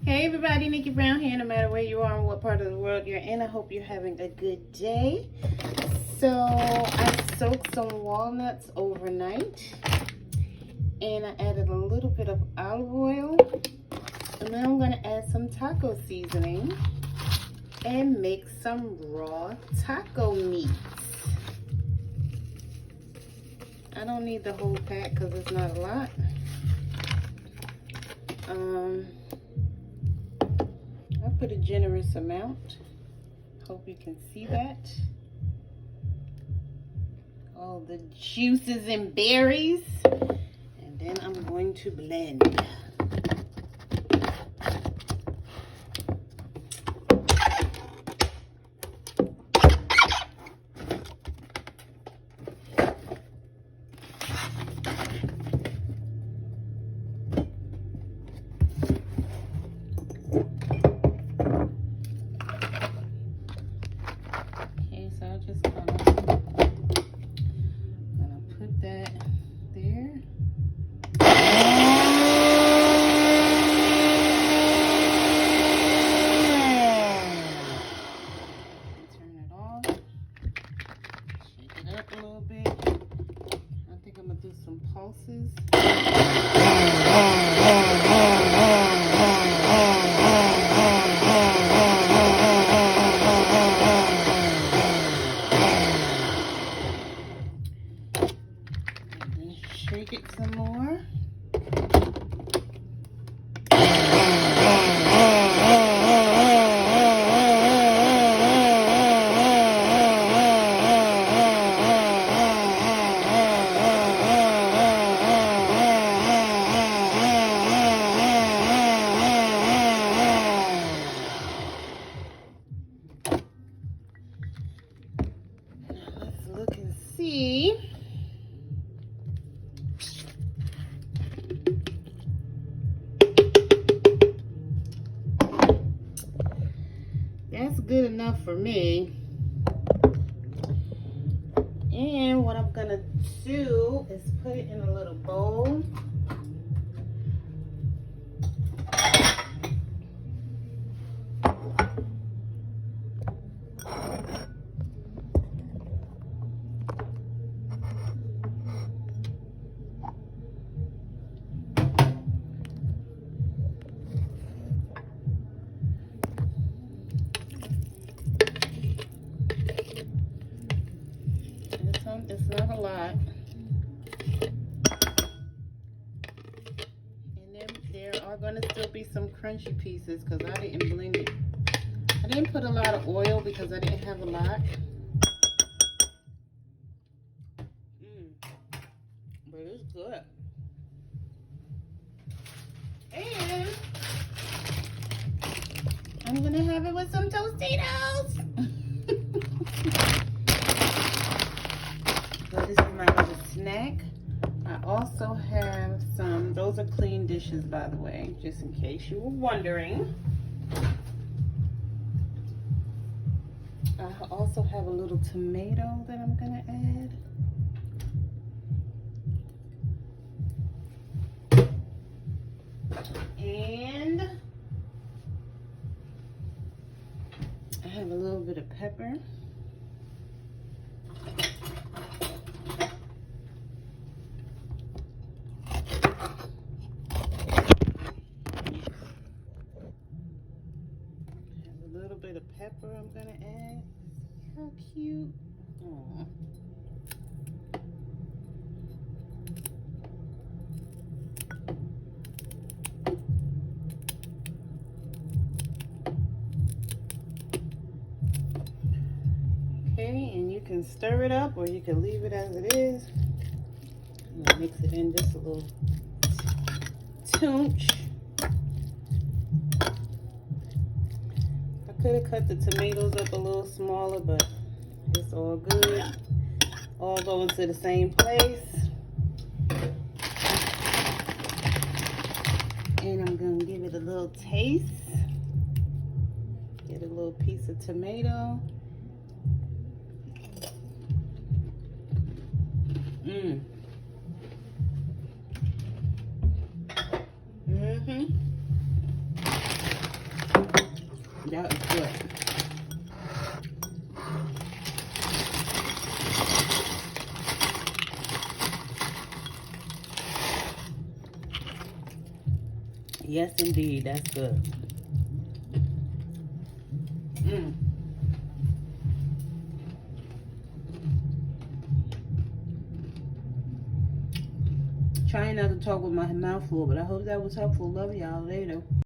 Hey everybody, Nickie Brown here. No matter where you are and what part of the world you're in, I hope you're having a good day. So I soaked some walnuts overnight and I added a little bit of olive oil. And now I'm going to add some taco seasoning and make some raw taco meat. I don't need the whole pack because it's not a lot. I put a generous amount. Hope you can see that. All the juices and berries. And then I'm going to blend. So I just gonna put that there. Turn it off. Shake it up a little bit. I think I'm gonna do some pulses. Shake it some more. Now let's look and see. That's good enough for me. And what I'm gonna do is put it in a little bowl. It's not a lot. And then there are going to still be some crunchy pieces because I didn't blend it. I didn't put a lot of oil because I didn't have a lot. But it's good. And I'm going to have it with some Tostitos. So this is my little snack. I also have some, those are clean dishes by the way, just in case you were wondering. I also have a little tomato that I'm gonna add. And I have a little bit of pepper. Bit of pepper I'm gonna add. How cute. Aww. Okay, and you can stir it up or you can leave it as it is. And mix it in just a little toonch. Could have cut the tomatoes up a little smaller, but it's all good. All going to the same place. And I'm going to give it a little taste. Get a little piece of tomato. That is good. Yes, indeed. That's good. Trying not to talk with my mouth full, but I hope that was helpful. Love y'all. Later.